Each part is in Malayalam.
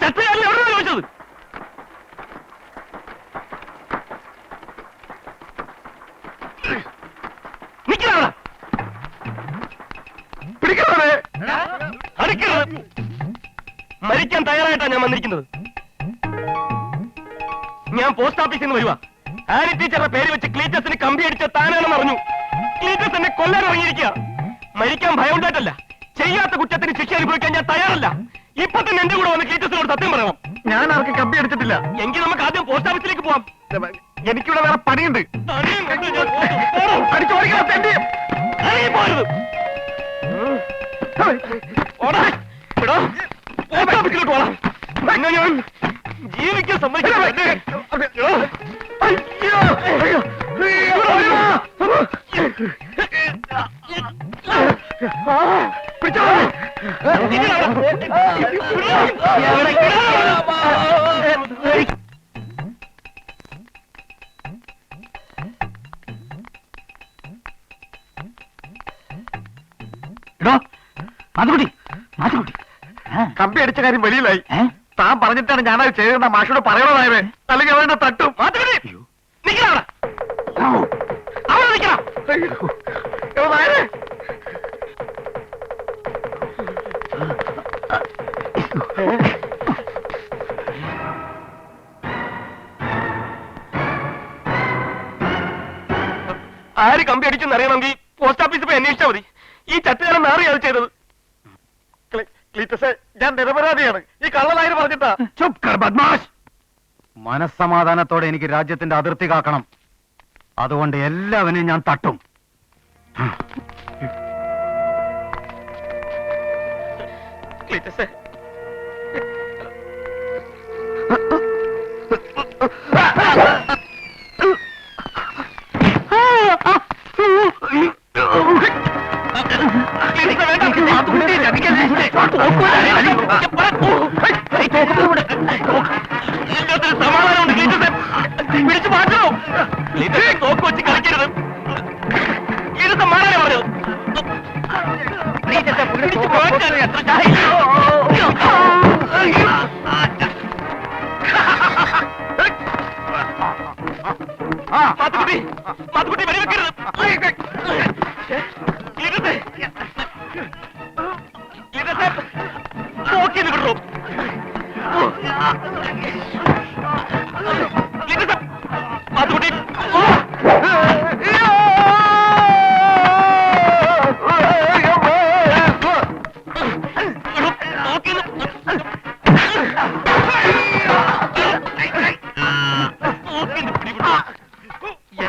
ചത്തുകാരൻ എവിടെ ചോദിച്ചത്? മരിക്കാൻ തയ്യാറായിട്ടാണ് ഞാൻ വന്നിരിക്കുന്നത്. ഞാൻ പോസ്റ്റ് ഓഫീസിൽ നിന്ന് വരുവാ. ആനി ടീച്ചറുടെ പേര് വെച്ച് ക്ലീറ്റസിന് കമ്പി അടിച്ച താനാണെന്ന് അറിഞ്ഞു. ക്ലീറ്റസ് എന്നെ കൊല്ലാൻ ഇറങ്ങിയിരിക്കുക. മരിക്കാൻ ഭയമുണ്ടായിട്ടല്ല, ചെയ്യാത്ത കുറ്റത്തിന് ശിക്ഷ അനുഭവിക്കാൻ ഞാൻ തയ്യാറല്ല. ഇപ്പൊ തന്നെ എന്റെ കൂടെ വന്ന് ക്ലീറ്റസിനോട് സത്യം പറയണം. ഞാൻ ആർക്ക് കമ്പി അടിച്ചിട്ടില്ല. എങ്കിൽ നമുക്ക് ആദ്യം പോസ്റ്റ് ഓഫീസിലേക്ക് പോവാം. എനിക്കിവിടെ വേറെ പണിയുണ്ട്. പോസ്റ്റ് ഓഫീസിലോട്ട് പോകണം. പിന്നെ ഞാൻ ജീവിക്കാൻ സമ്മതിക്കില്ല. കമ്പി അടിച്ച കാര്യം വെളിയിലായി. താൻ പറഞ്ഞിട്ടാണ് ഞാനത് ചെയ്തെന്ന മാഷോട് പറയണതായത്. അല്ലെങ്കിൽ അവരുടെ തട്ടും. ആര് കമ്പി അടിച്ചെന്ന് അറിയണമെങ്കിൽ പോസ്റ്റ് ഓഫീസിൽ പോയി അന്വേഷിച്ചാൽ മതി. ഈ ചട്ടുകാരൻ നാറിയാണ് ചെയ്തത്. ഞാൻ നിരപരാധിയാണ്. ഈ കള്ളനായർ പറഞ്ഞിട്ടാ. മനസ്സമാധാനത്തോടെ എനിക്ക് രാജ്യത്തിന്റെ അതിർത്തി കാക്കണം. അതുകൊണ്ട് എല്ലാവരെയും ഞാൻ തട്ടും. സമാധാനമുണ്ട്. പിടിച്ചു മാറ്റണോ? തോക്ക് വെച്ച് കളിക്കരുത്. ഇത് സമാധാനം പറഞ്ഞത്. പിടിച്ചു മാറ്റാൻ മാത്തുക്കുട്ടി, മാത്തുക്കുട്ടി വെടിവെക്കരുത്. നോക്കിയത് വിടോ. മാത്തുക്കുട്ടി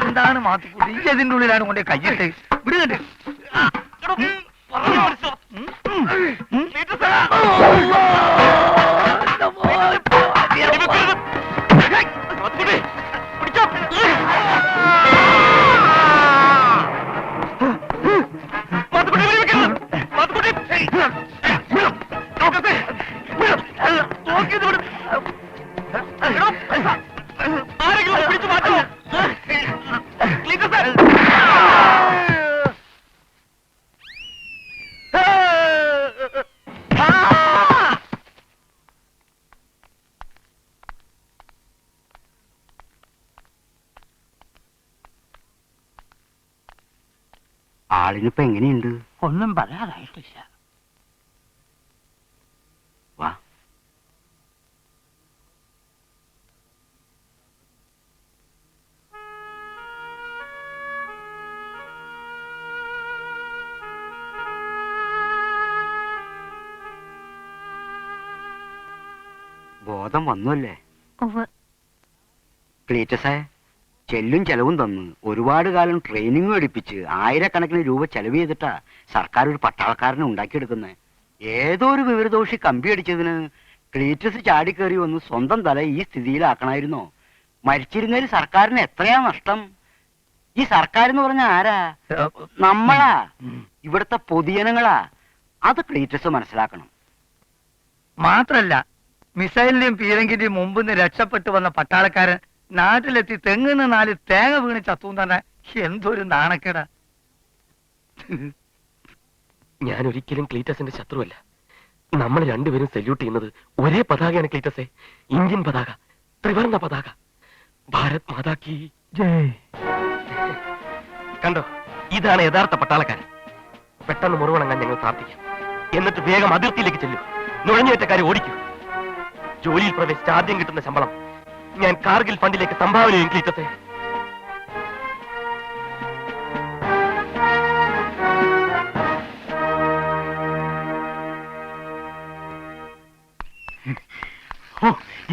എന്താണ് മാത്തുക്കുട്ടി ഇതിന്റെ ഉള്ളിലാണ് കൊണ്ടേ കയ്യിട്ട് വിടുകണ്ട്. ആരെങ്കിലും പിടിച്ചു മാറ്റോ? ആളിനിപ്പോ എങ്ങനെയുണ്ട്? ഒന്നും പറയാറായിട്ടില്ല. വാ. ബോധം വന്നുവല്ലേ? ക്ലീറ്റസേ, ചെല്ലും ചെലവും തന്ന് ഒരുപാട് കാലം ട്രെയിനിങ്ങും എടുപ്പിച്ച് ആയിരക്കണക്കിന് രൂപ ചെലവ് ചെയ്തിട്ടാ സർക്കാർ ഒരു പട്ടാളക്കാരനെ ഉണ്ടാക്കിയെടുക്കുന്നത്. ഏതോ ഒരു വിവരദോഷി കമ്പി അടിച്ചതിന് ക്ലീറ്റസ് ചാടിക്കേറി വന്ന് സ്വന്തം തല ഈ സ്ഥിതിയിലാക്കണമായിരുന്നോ? മരിച്ചിരുന്നതിൽ സർക്കാരിന് എത്രയാ നഷ്ടം? ഈ സർക്കാർ എന്ന് പറഞ്ഞ ആരാ? നമ്മളാ, ഇവിടുത്തെ പൊതുജനങ്ങളാ. അത് ക്ലീറ്റസ് മനസ്സിലാക്കണം. മാത്രല്ല, മിസൈലിന്റെയും പീരങ്കിന്റെയും മുമ്പിന്ന് രക്ഷപ്പെട്ടു വന്ന പട്ടാളക്കാരൻ നാട്ടിലെത്തി തെങ്ങിന്ന് 4 തേങ്ങ വീണ് ചത്തു തന്നെ. എന്തൊരു നാണക്കേടാ. ഞാൻ ഒരിക്കലും ക്ലീറ്റസിന്റെ ശത്രുവല്ല. നമ്മൾ രണ്ടുപേരും സല്യൂട്ട് ചെയ്യുന്നത് ഒരേ പതാകയാണ് ക്ലീറ്റസേ. ഇന്ത്യൻ പതാക, ത്രിവർണ്ണ പതാക. ഭാരത് മാതാ കി ജയ്. കണ്ടോ, ഇതാണ് യഥാർത്ഥ പട്ടാളക്കാരൻ. പെട്ടെന്ന് മുറിവണങ്ങാൻ ഞങ്ങൾ പ്രാർത്ഥിക്കാം. എന്നിട്ട് വേഗം അതിർത്തിയിലേക്ക് ചെല്ലൂ. നുഴഞ്ഞുകയറ്റക്കാരെ ഓടിക്കൂ. ജോലിയിൽ പ്രവേശിച്ച് ആദ്യം കിട്ടുന്ന ശമ്പളം ഞാൻ കാർഗിൽ ഫണ്ടിലേക്ക് സംഭാവന ചെയ്യും ക്ലീറ്റസേ.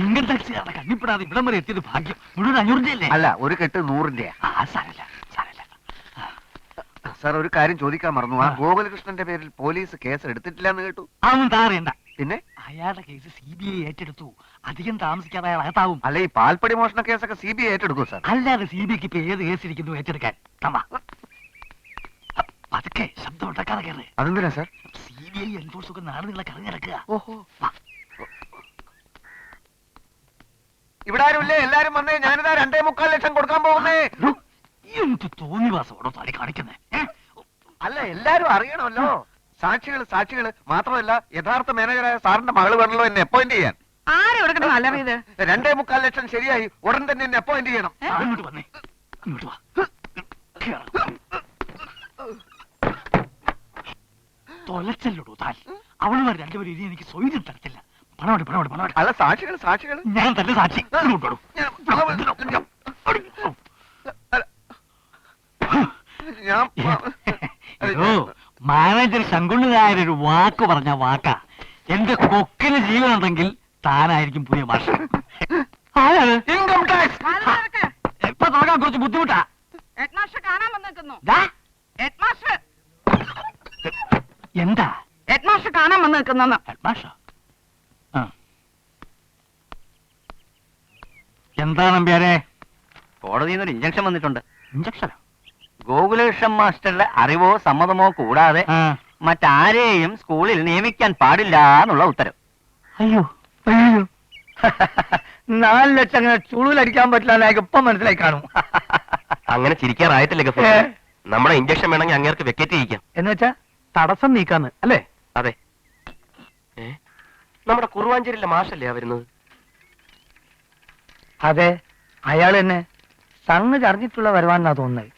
ഇൻകം ടാക്സുകാരുടെ കണ്ണിപ്പെടാതെ ഇവിടം വരെ എത്തിയത് ഭാഗ്യം. മുഴുവൻ 500 അല്ല, ഒരു കെട്ട് 100 സാരല്ല. സാർ, ഒരു കാര്യം ചോദിക്കാൻ മറന്നു. ആ ഗോകുലകൃഷ്ണന്റെ പേരിൽ പോലീസ് കേസ് എടുത്തിട്ടില്ല എന്ന് കേട്ടു. അതൊന്നും താറിയണ്ട. പിന്നെ അയാളുടെ കേസ് CBI ഏറ്റെടുത്തു. അധികം താമസിക്കാതെ അയാൾ അകത്താവും. അല്ല, ഈ പാൽപ്പടി മോഷണ കേസൊക്കെ CBI ഏറ്റെടുക്കും സാർ. അല്ലാതെ CBIക്ക് ഇപ്പൊ ഏത് കേസ് ഇരിക്കുന്നു ഏറ്റെടുക്കാൻ? അതൊക്കെ ശബ്ദം ഉണ്ടാക്കാതെ കയറ്. അതെന്തിനാ സാർ? CBI എൻഫോഴ്സ് ഒക്കെ നാട് നിങ്ങളെ കറങ്ങി നടക്കുക. ഓഹോ, ഇവിടെ ആരുമില്ലേ? എല്ലാരും വന്നേ. ഞാനിതാ 2.25 ലക്ഷം കൊടുക്കാൻ പോകുന്നേ. എന്ത് തോന്നിവാസോടോ തടി കാണിക്കുന്നേ? അല്ല, എല്ലാരും അറിയണമല്ലോ. സാക്ഷികള് മാത്രമല്ല, യഥാർത്ഥ മാനേജറായ സാറിന്റെ മകള് വേണമല്ലോ എന്നെ അപ്പോയിന്റ് ചെയ്യാൻ. ആരെവിടെ അലറിയത്? 2.25 ലക്ഷം ശരിയായി. ഉടൻ തന്നെ എന്നെ അപ്പോയിന്റ് ചെയ്യണം. ഇങ്ങോട്ട് വന്നേ, ഇങ്ങോട്ട് വാ. തൊലച്ചല്ലോടൂ താൻ. അവളുമാർ രണ്ടുപേരും ഇനി എനിക്ക് സ്വൈര്യം തരത്തില്ല. പണമാട്. അല്ല, സാക്ഷികള് ഞാൻ തന്നെ സാക്ഷി. ഇങ്ങോട്ടോടൂ. ഞാൻ മാനേജർ ശങ്കുണ്ണനായൊരു വാക്ക് പറഞ്ഞ വാക്കാ. എന്റെ കൊക്കിന് ജീവനുണ്ടെങ്കിൽ താനായിരിക്കും പുതിയ ഭാഷ. Income tax. എപ്പൊ തുടങ്ങാൻ കുറച്ച് ബുദ്ധിമുട്ടാ. ഹെഡ്മാസ്റ്റർ കാണാൻ വന്നിരിക്കുന്നു. ദാ, ഹെഡ്മാസ്റ്റർ എന്താ ഹെഡ്മാസ്റ്റർ കാണാൻ വന്നിരിക്കുന്നു. ഭാഷ? എന്താ നമ്പ്യാരെ? കോടതിയിൽ നിന്നൊരു ഇഞ്ചക്ഷൻ വന്നിട്ടുണ്ട്. ഇഞ്ചക്ഷനോ? ഗോകുലകൃഷ്ണൻ മാസ്റ്ററുടെ അറിവോ സമ്മതമോ കൂടാതെ മറ്റാരെയും സ്കൂളിൽ നിയമിക്കാൻ പാടില്ല എന്നുള്ള ഉത്തരവ്. അയ്യോ 4 ലക്ഷം അങ്ങനെ ചുളിലടിക്കാൻ പറ്റില്ല. ഇപ്പം മനസ്സിലായി കാണും. അങ്ങനെ ചിരിക്കാറായിട്ടില്ല ഗഫൂർ. നമ്മുടെ ഇഞ്ചക്ഷൻ വേണമെങ്കിൽ അങ്ങേർക്ക് വെക്കേറ്റ് ചെയ്യിക്കാം. എന്നുവെച്ചാ തടസ്സം നീക്കാന്ന് അല്ലേ? അതെ. നമ്മുടെ കുറുവാഞ്ചേരിയിലെ മാഷല്ലേ വരുന്നത്? അതെ, അയാൾ തന്നെ. സംഗതി അറിഞ്ഞിട്ടുള്ള വരുവാന്നാ തോന്നുന്നത്.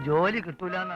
ജോലി കിട്ടൂലെന്ന്